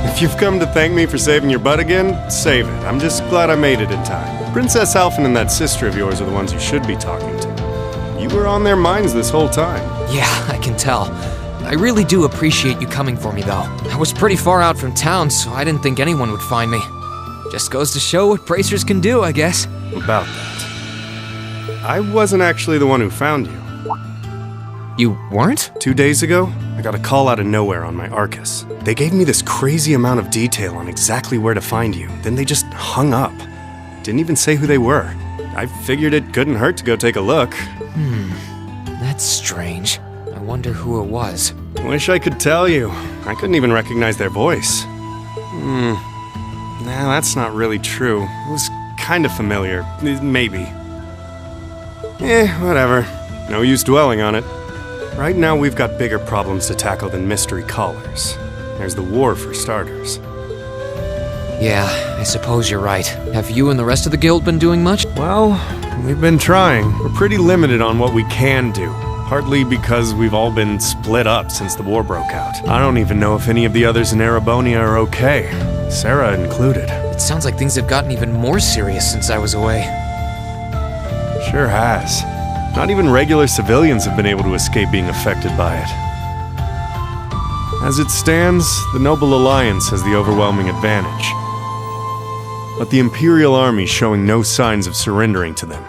If you've come to thank me for saving your butt again, save it. I'm just glad I made it in time. Princess Alphen and that sister of yours are the ones you should be talking to. You were on their minds this whole time. Yeah, I can tell. I really do appreciate you coming for me, though. I was pretty far out from town, so I didn't think anyone would find me. Just goes to show what bracers can do, I guess. About that. I wasn't actually the one who found you. You weren't? 2 days ago, I got a call out of nowhere on my Arcus. They gave me this crazy amount of detail on exactly where to find you, then they just hung up. Didn't even say who they were. I figured it couldn't hurt to go take a look. That's strange. I wonder who it was. Wish I could tell you. I couldn't even recognize their voice. Nah, that's not really true. It was kind of familiar. Maybe. Whatever. No use dwelling on it. Right now, we've got bigger problems to tackle than mystery callers. There's the war, for starters. Yeah, I suppose you're right. Have you and the rest of the guild been doing much? Well, we've been trying. We're pretty limited on what we can do. Partly because we've all been split up since the war broke out. I don't even know if any of the others in Erebonia are okay. Sarah included. It sounds like things have gotten even more serious since I was away. Sure has. Not even regular civilians have been able to escape being affected by it. As it stands, the Noble Alliance has the overwhelming advantage. But the Imperial Army's showing no signs of surrendering to them,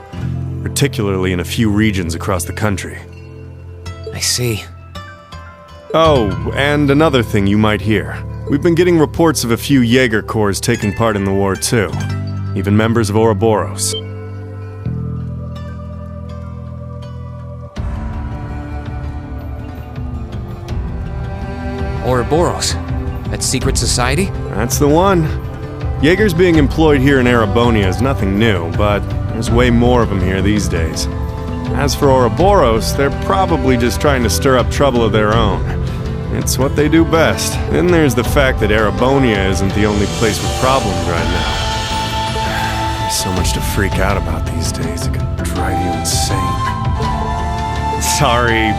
particularly in a few regions across the country. I see. Oh, and another thing you might hear. We've been getting reports of a few Jaeger corps taking part in the war too. Even members of Ouroboros. Ouroboros? That secret society? That's the one. Jaegers being employed here in Erebonia is nothing new, but there's way more of them here these days. As for Ouroboros, they're probably just trying to stir up trouble of their own. It's what they do best. Then there's the fact that Erebonia isn't the only place with problems right now. There's so much to freak out about these days, it could drive you insane. Sorry,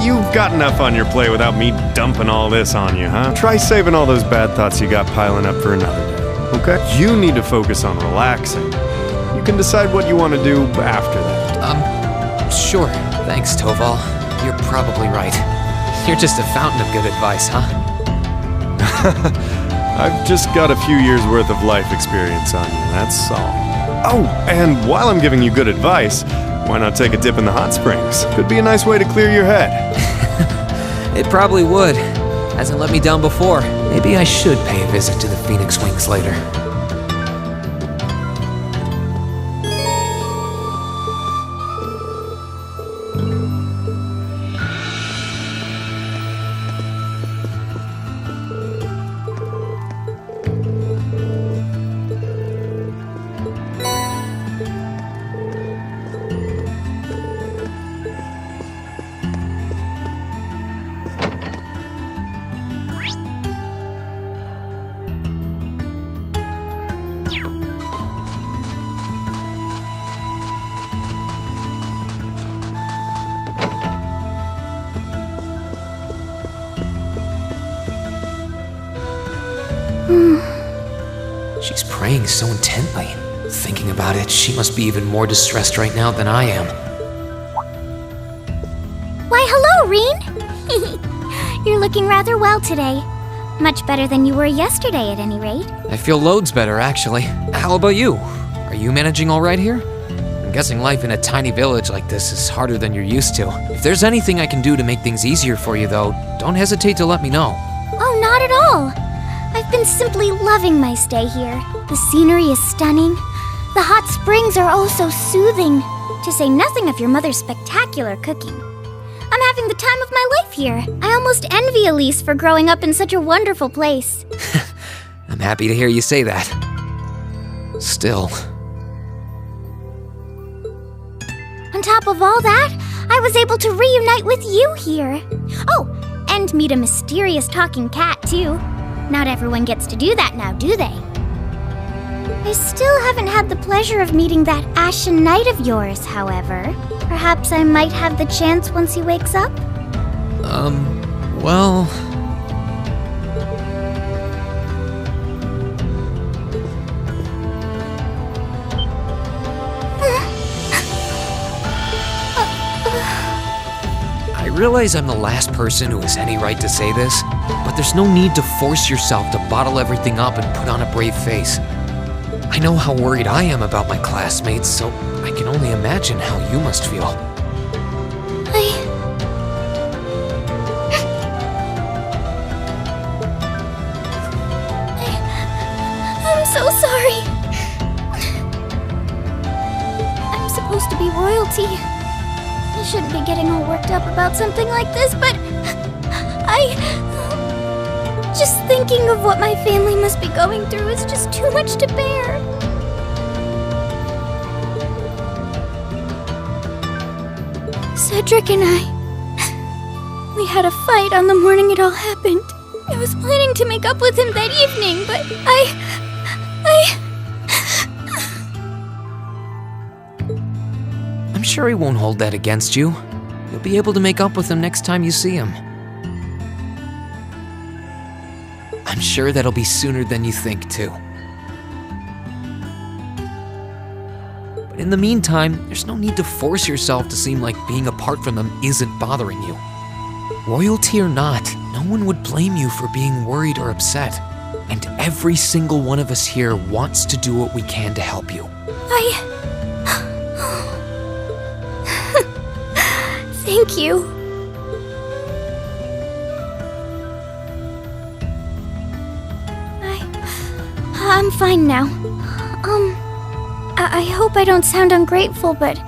you've got enough on your plate without me dumping all this on you, huh? Try saving all those bad thoughts you got piling up for another day, okay? You need to focus on relaxing. You can decide what you want to do after that. Sure. Thanks, Toval. You're probably right. You're just a fountain of good advice, huh? I've just got a few years' worth of life experience on you, that's all. Oh, and while I'm giving you good advice, why not take a dip in the hot springs? Could be a nice way to clear your head. It probably would. Hasn't let me down before. Maybe I should pay a visit to the Phoenix Wings later. She's praying so intently. Thinking about it, she must be even more distressed right now than I am. Why, hello, Rean! You're looking rather well today. Much better than you were yesterday, at any rate. I feel loads better, actually. How about you? Are you managing all right here? I'm guessing life in a tiny village like this is harder than you're used to. If there's anything I can do to make things easier for you, though, don't hesitate to let me know. Oh, not at all. I've been simply loving my stay here. The scenery is stunning. The hot springs are oh so soothing, to say nothing of your mother's spectacular cooking. I'm having the time of my life here. I almost envy Elise for growing up in such a wonderful place. I'm happy to hear you say that. Still. On top of all that, I was able to reunite with you here. Oh, and meet a mysterious talking cat, too. Not everyone gets to do that now, do they? I still haven't had the pleasure of meeting that Ashen Knight of yours, however. Perhaps I might have the chance once he wakes up? Well... I realize I'm the last person who has any right to say this, but there's no need to force yourself to bottle everything up and put on a brave face. I know how worried I am about my classmates, so I can only imagine how you must feel. I'm so sorry. I'm supposed to be royalty. I shouldn't be getting all worked up about something like this, but just thinking of what my family must be going through is just too much to bear. Cedric and we had a fight on the morning it all happened. I was planning to make up with him that evening, but I'm sure he won't hold that against you. You'll be able to make up with him next time you see him. I'm sure that'll be sooner than you think, too. But in the meantime, there's no need to force yourself to seem like being apart from them isn't bothering you. Royalty or not, no one would blame you for being worried or upset. And every single one of us here wants to do what we can to help you. Thank you. I'm fine now. I hope I don't sound ungrateful, but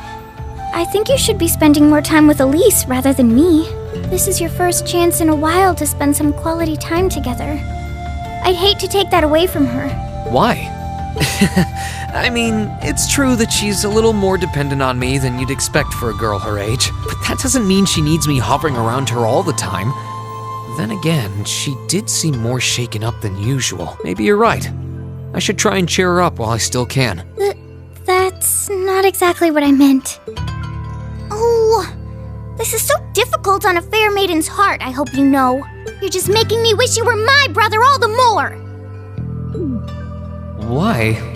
I think you should be spending more time with Elise rather than me. This is your first chance in a while to spend some quality time together. I'd hate to take that away from her. Why? I mean, it's true that she's a little more dependent on me than you'd expect for a girl her age, but that doesn't mean she needs me hovering around her all the time. Then again, she did seem more shaken up than usual. Maybe you're right. I should try and cheer her up while I still can. That's not exactly what I meant. Oh, this is so difficult on a fair maiden's heart, I hope you know. You're just making me wish you were my brother all the more. Why?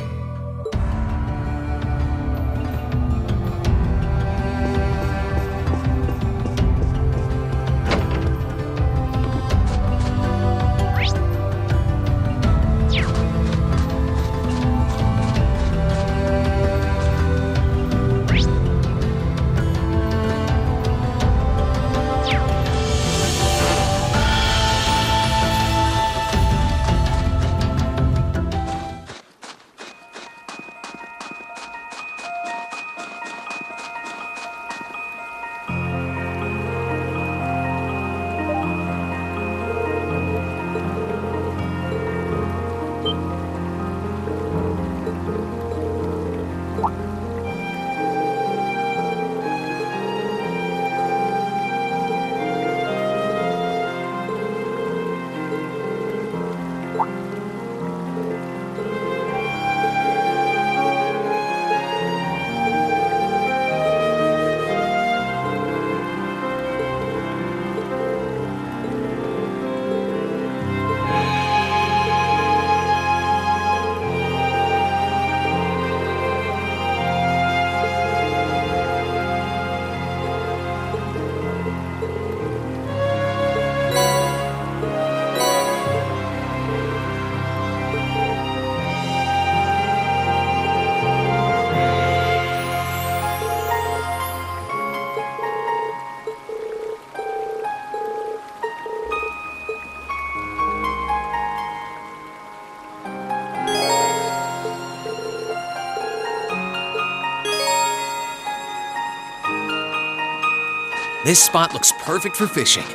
This spot looks perfect for fishing.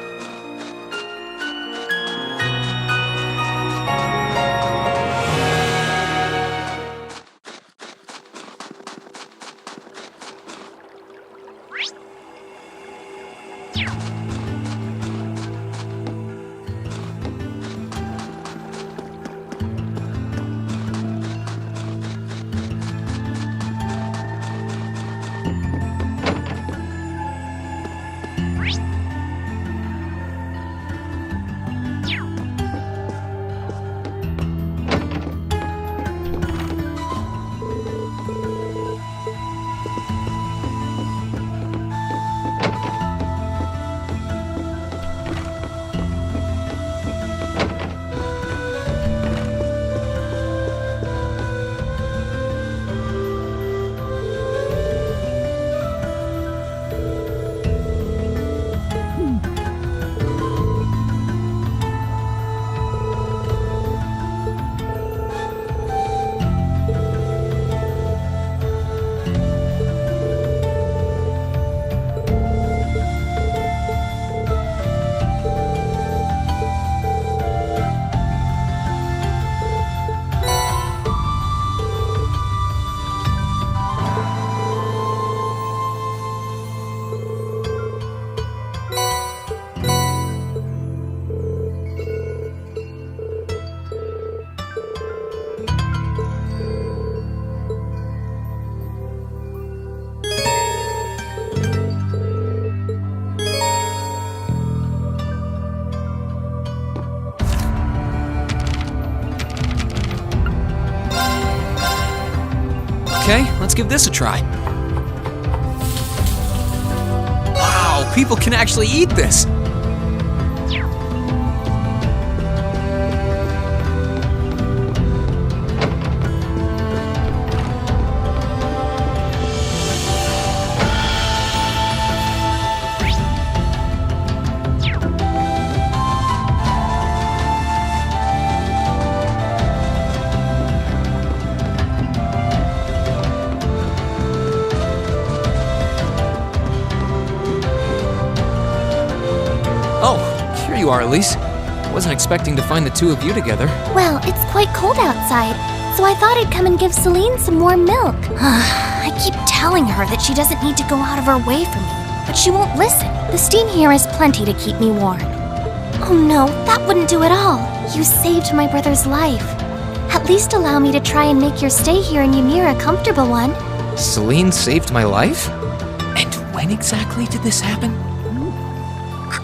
Okay, let's give this a try. Wow, people can actually eat this! Here you are, Elise. Wasn't expecting to find the two of you together. Well, it's quite cold outside, so I thought I'd come and give Celine some warm milk. I keep telling her that she doesn't need to go out of her way for me, but she won't listen. The steam here is plenty to keep me warm. Oh no, that wouldn't do at all. You saved my brother's life. At least allow me to try and make your stay here in Ymir a comfortable one. Celine saved my life? And when exactly did this happen?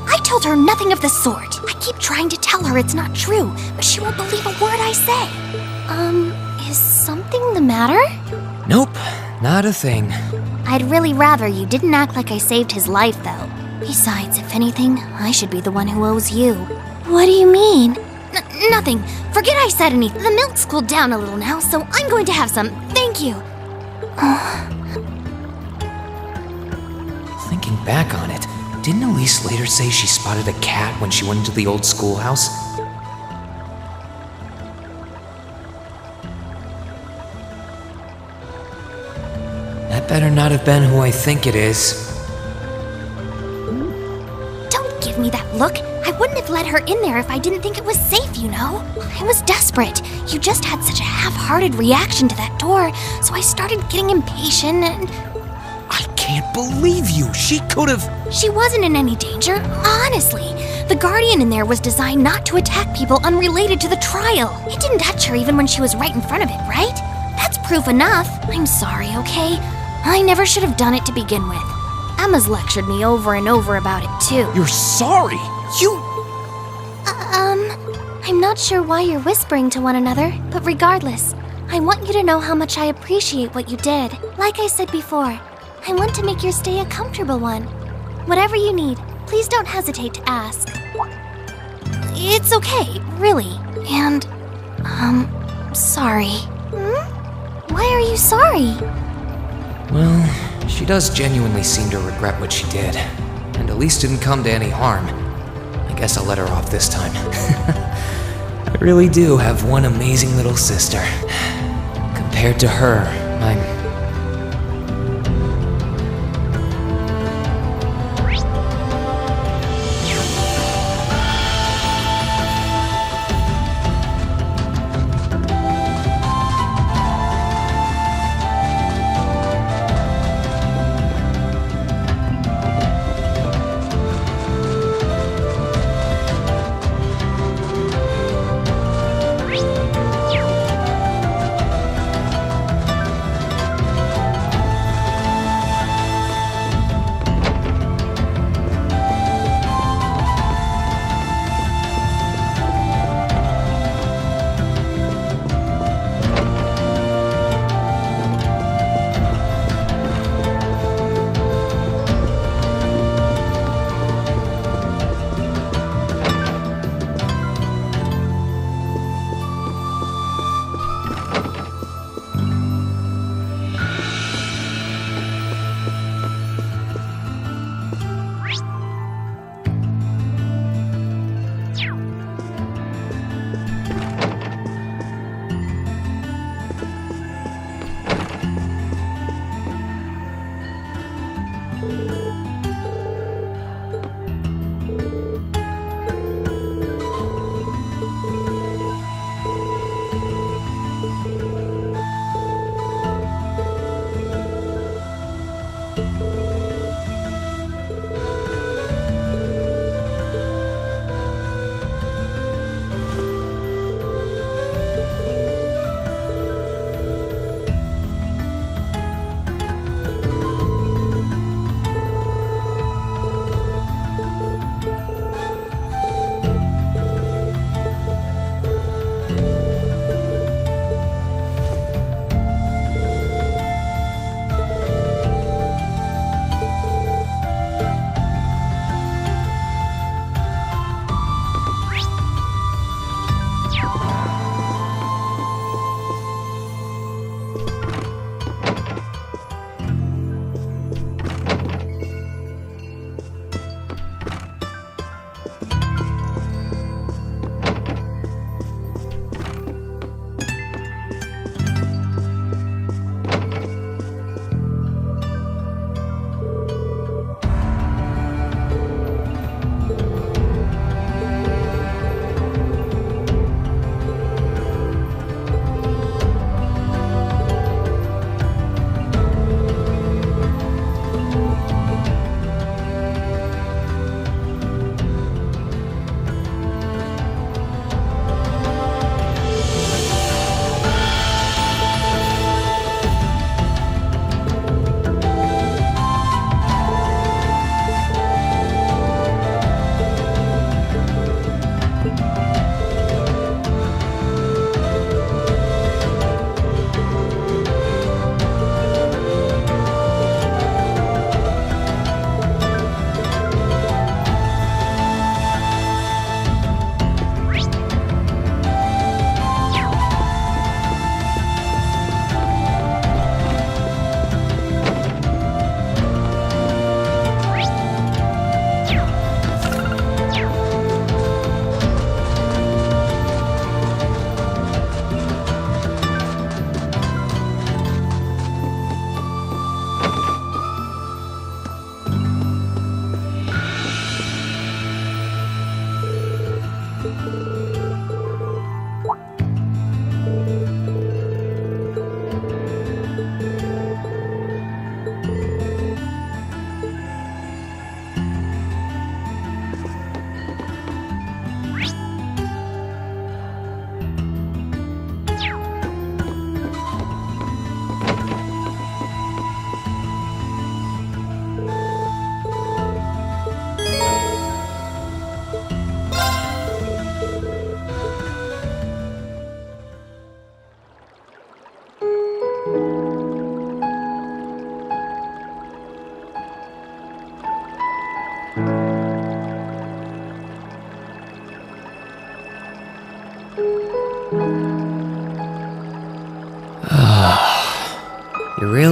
I told her nothing of the sort. I keep trying to tell her it's not true, but she won't believe a word I say. Is something the matter? Nope, not a thing. I'd really rather you didn't act like I saved his life, though. Besides, if anything, I should be the one who owes you. What do you mean? Nothing. Forget I said anything. The milk's cooled down a little now, so I'm going to have some. Thank you. Thinking back on it, didn't Elise later say she spotted a cat when she went into the old schoolhouse? That better not have been who I think it is. Don't give me that look. I wouldn't have let her in there if I didn't think it was safe, you know? I was desperate. You just had such a half-hearted reaction to that door, so I started getting impatient and... I can't believe you! She could've... She wasn't in any danger, honestly. The Guardian in there was designed not to attack people unrelated to the trial. It didn't touch her even when she was right in front of it, right? That's proof enough. I'm sorry, okay? I never should have done it to begin with. Emma's lectured me over and over about it, too. You're sorry? You... I'm not sure why you're whispering to one another, but regardless, I want you to know how much I appreciate what you did. Like I said before, I want to make your stay a comfortable one. Whatever you need, please don't hesitate to ask. It's okay, really. And, sorry. Why are you sorry? Well, she does genuinely seem to regret what she did. And Elise didn't come to any harm. I guess I'll let her off this time. I really do have one amazing little sister. Compared to her, I'm...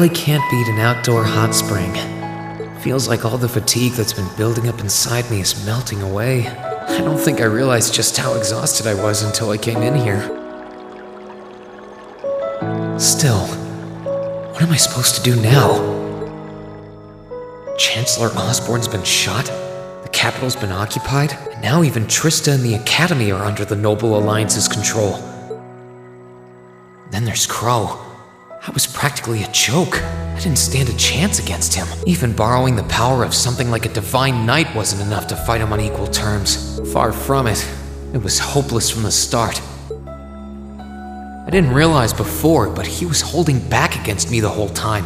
really can't beat an outdoor hot spring. Feels like all the fatigue that's been building up inside me is melting away. I don't think I realized just how exhausted I was until I came in here. Still, what am I supposed to do now? Chancellor Osborne's been shot, the capital's been occupied, and now even Trista and the Academy are under the Noble Alliance's control. Then there's Crow. I was practically a joke. I didn't stand a chance against him. Even borrowing the power of something like a divine knight wasn't enough to fight him on equal terms. Far from it. It was hopeless from the start. I didn't realize before, but he was holding back against me the whole time.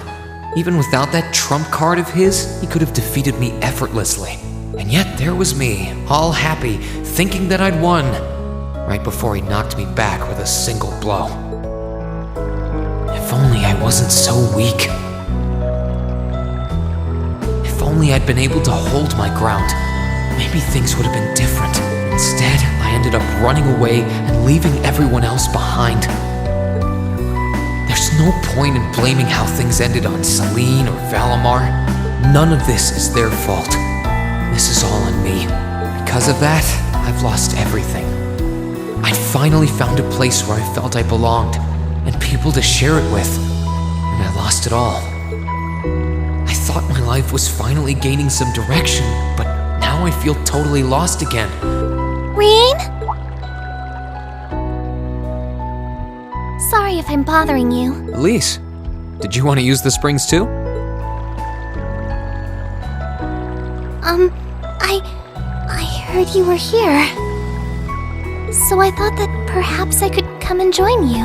Even without that trump card of his, he could have defeated me effortlessly. And yet there was me, all happy, thinking that I'd won, right before he knocked me back with a single blow. If only I wasn't so weak. If only I'd been able to hold my ground, maybe things would have been different. Instead, I ended up running away and leaving everyone else behind. There's no point in blaming how things ended on Celine or Valimar. None of this is their fault. This is all on me. Because of that, I've lost everything. I'd finally found a place where I felt I belonged, and people to share it with, and I lost it all. I thought my life was finally gaining some direction, but now I feel totally lost again. Rean? Sorry if I'm bothering you. Elise, did you want to use the springs too? I heard you were here. So I thought that perhaps I could come and join you.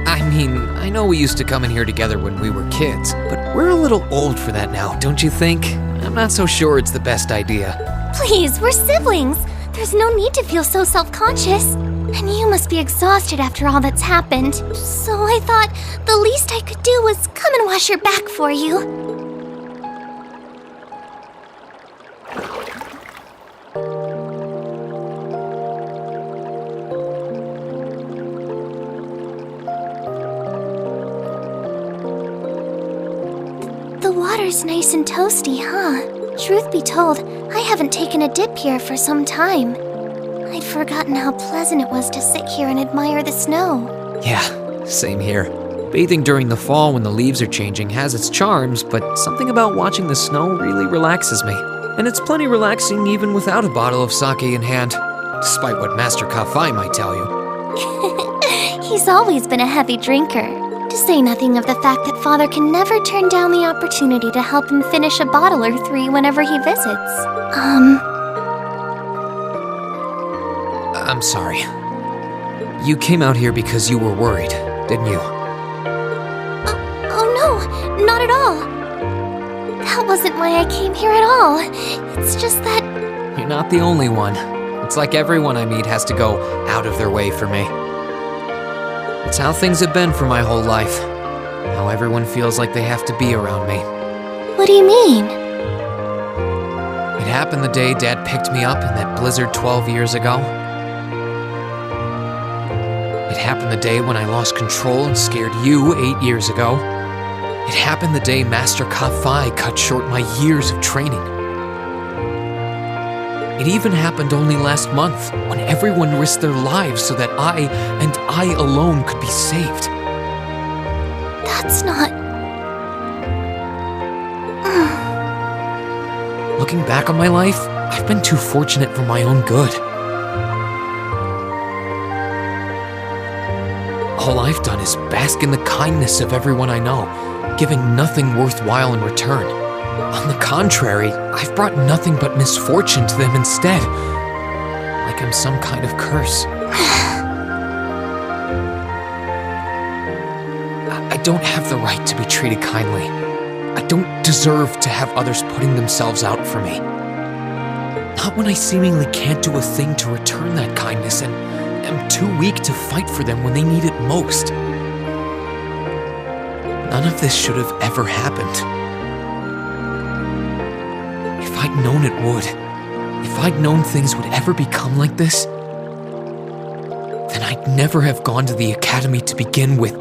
I mean, I know we used to come in here together when we were kids, but we're a little old for that now, don't you think? I'm not so sure it's the best idea. Please, we're siblings. There's no need to feel so self-conscious. And you must be exhausted after all that's happened. So I thought the least I could do was come and wash your back for you. The water's nice and toasty, huh? Truth be told, I haven't taken a dip here for some time. I'd forgotten how pleasant it was to sit here and admire the snow. Yeah, same here. Bathing during the fall when the leaves are changing has its charms, but something about watching the snow really relaxes me. And it's plenty relaxing even without a bottle of sake in hand, despite what Master Kafai might tell you. He's always been a heavy drinker. To say nothing of the fact that Father can never turn down the opportunity to help him finish a bottle or three whenever he visits. I'm sorry. You came out here because you were worried, didn't you? Oh no, not at all. That wasn't why I came here at all. It's just that... You're not the only one. It's like everyone I meet has to go out of their way for me. It's how things have been for my whole life. How everyone feels like they have to be around me. What do you mean? It happened the day Dad picked me up in that blizzard 12 years ago. It happened the day when I lost control and scared you 8 years ago. It happened the day Master Kafai cut short my years of training. It even happened only last month, when everyone risked their lives so that I, and I alone, could be saved. That's not... Looking back on my life, I've been too fortunate for my own good. All I've done is bask in the kindness of everyone I know, giving nothing worthwhile in return. On the contrary, I've brought nothing but misfortune to them instead. Like I'm some kind of curse. I don't have the right to be treated kindly. I don't deserve to have others putting themselves out for me. Not when I seemingly can't do a thing to return that kindness and am too weak to fight for them when they need it most. None of this should have ever happened. If I'd known it would, if I'd known things would ever become like this, then I'd never have gone to the academy to begin with.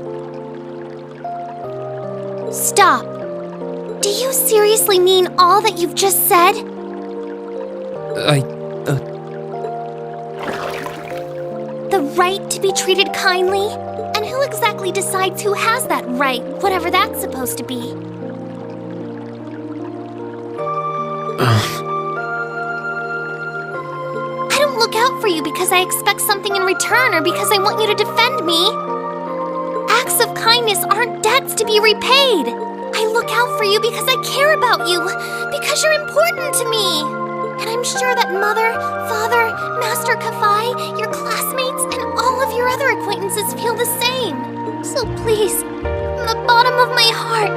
Stop. Do you seriously mean all that you've just said? The right to be treated kindly? And who exactly decides who has that right, whatever that's supposed to be? I don't look out for you because I expect something in return or because I want you to defend me. Acts of kindness aren't debts to be repaid. I look out for you because I care about you, because you're important to me. And I'm sure that Mother, Father, Master Kafai, your classmates, and all of your other acquaintances feel the same. So please, from the bottom of my heart,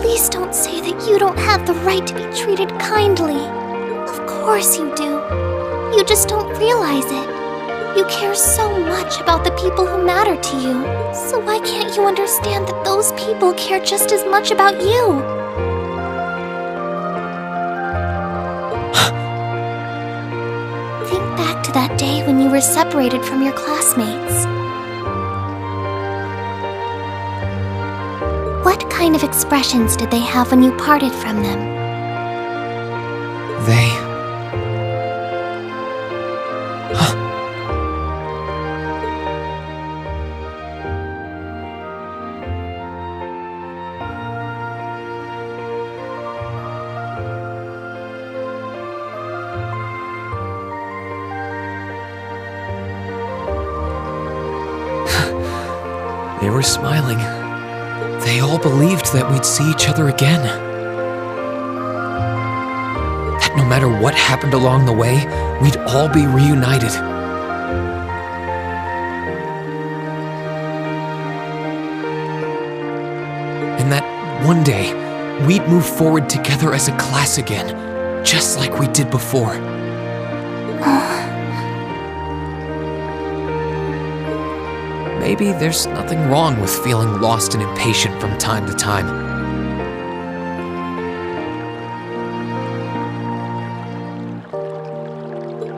please don't say that you don't have the right to be treated kindly. Of course you do. You just don't realize it. You care so much about the people who matter to you. So why can't you understand that those people care just as much about you? Think back to that day when you were separated from your classmates. What kind of expressions did they have when you parted from them? They were smiling. They all believed that we'd see each other again. That no matter what happened along the way, we'd all be reunited. And that one day, we'd move forward together as a class again, just like we did before. Maybe there's nothing wrong with feeling lost and impatient from time to time.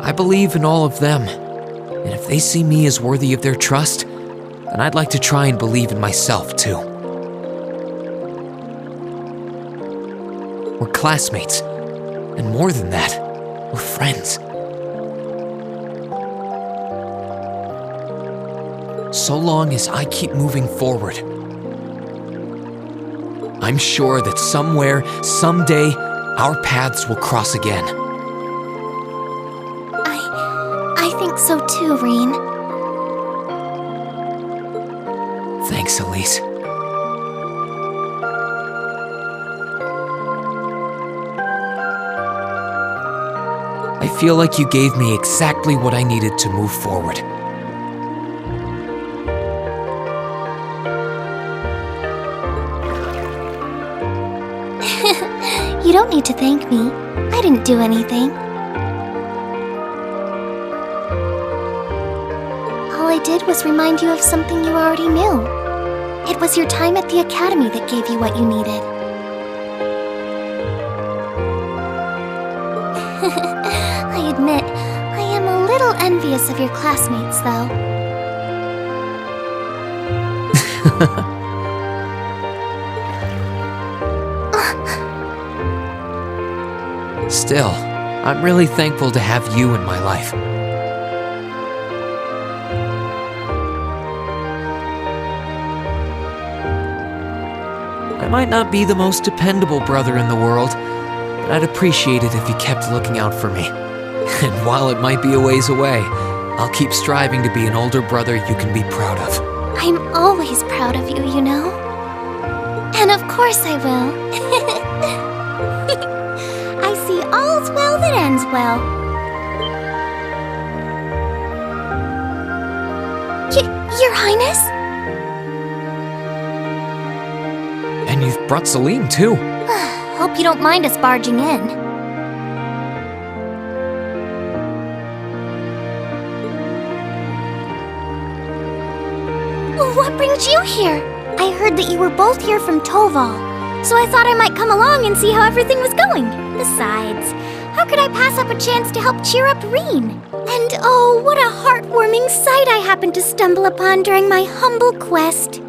I believe in all of them, and if they see me as worthy of their trust, then I'd like to try and believe in myself too. We're classmates, and more than that, we're friends. So long as I keep moving forward, I'm sure that somewhere, someday, our paths will cross again. I think so too, Rean. Thanks, Elise. I feel like you gave me exactly what I needed to move forward. You don't need to thank me. I didn't do anything. All I did was remind you of something you already knew. It was your time at the academy that gave you what you needed. I admit, I am a little envious of your classmates, though. Still, I'm really thankful to have you in my life. I might not be the most dependable brother in the world, but I'd appreciate it if you kept looking out for me. And while it might be a ways away, I'll keep striving to be an older brother you can be proud of. I'm always proud of you, you know? And of course I will. I see all's well that ends well. Your Highness? And you've brought Celine, too. Hope you don't mind us barging in. What brings you here? I heard that you were both here from Toval, so I thought I might come along and see how everything was going. Besides, how could I pass up a chance to help cheer up Rean? And oh, what a heartwarming sight I happened to stumble upon during my humble quest.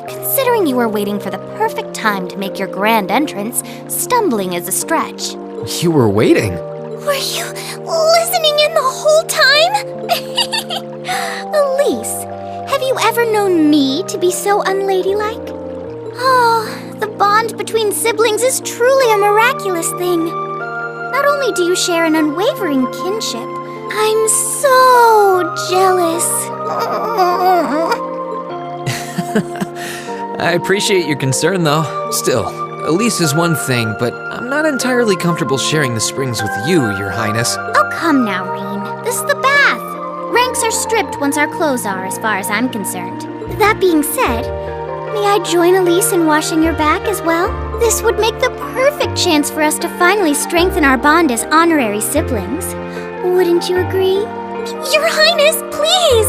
Considering you were waiting for the perfect time to make your grand entrance, stumbling is a stretch. You were waiting? Were you listening in the whole time? Elise, have you ever known me to be so unladylike? Oh, the bond between siblings is truly a miraculous thing. Not only do you share an unwavering kinship, I'm so jealous. I appreciate your concern, though. Still, Elise is one thing, but I'm not entirely comfortable sharing the springs with you, Your Highness. Oh, come now, Rean. This is the bath. Ranks are stripped once our clothes are, as far as I'm concerned. That being said, may I join Elise in washing your back as well? This would make the perfect chance for us to finally strengthen our bond as honorary siblings. Wouldn't you agree? Your Highness, please!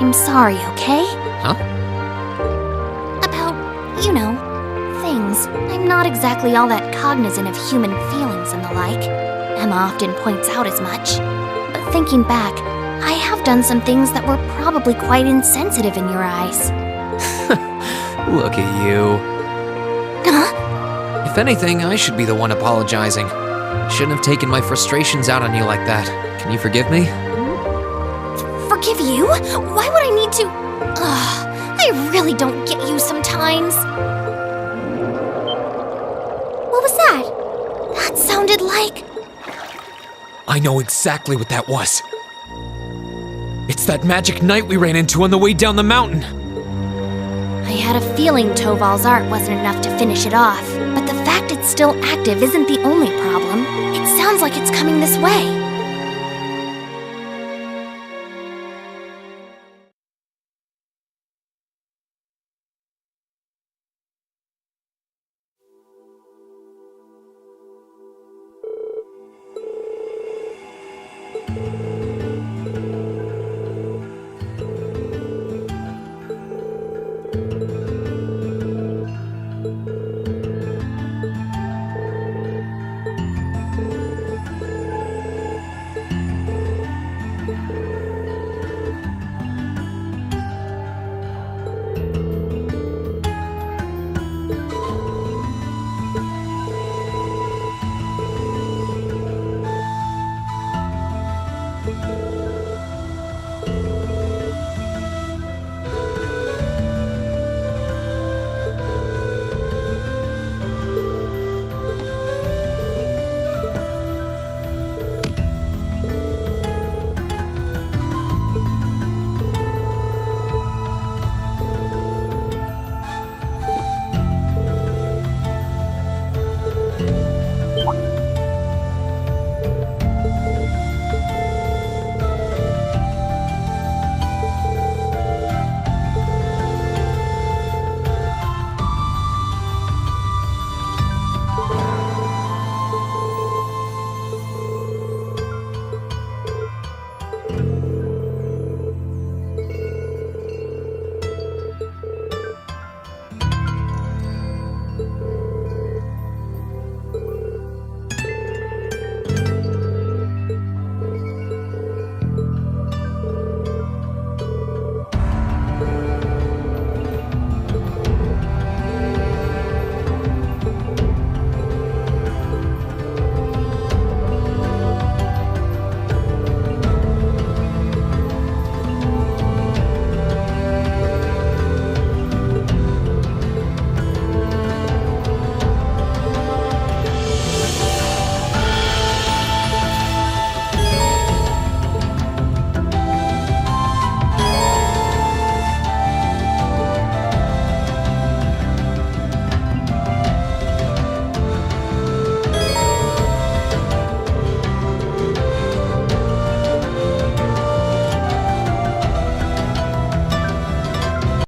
I'm sorry, okay? Huh? About, things. I'm not exactly all that cognizant of human feelings and the like. Emma often points out as much. But thinking back, I have done some things that were probably quite insensitive in your eyes. Look at you. Huh? If anything, I should be the one apologizing. Shouldn't have taken my frustrations out on you like that. Can you forgive me? Forgive you? Why would I need to? I really don't get you sometimes. What was that? That sounded like... I know exactly what that was. It's that magic knight we ran into on the way down the mountain. I had a feeling Toval's art wasn't enough to finish it off, but the fact it's still active isn't the only problem. It sounds like it's coming this way.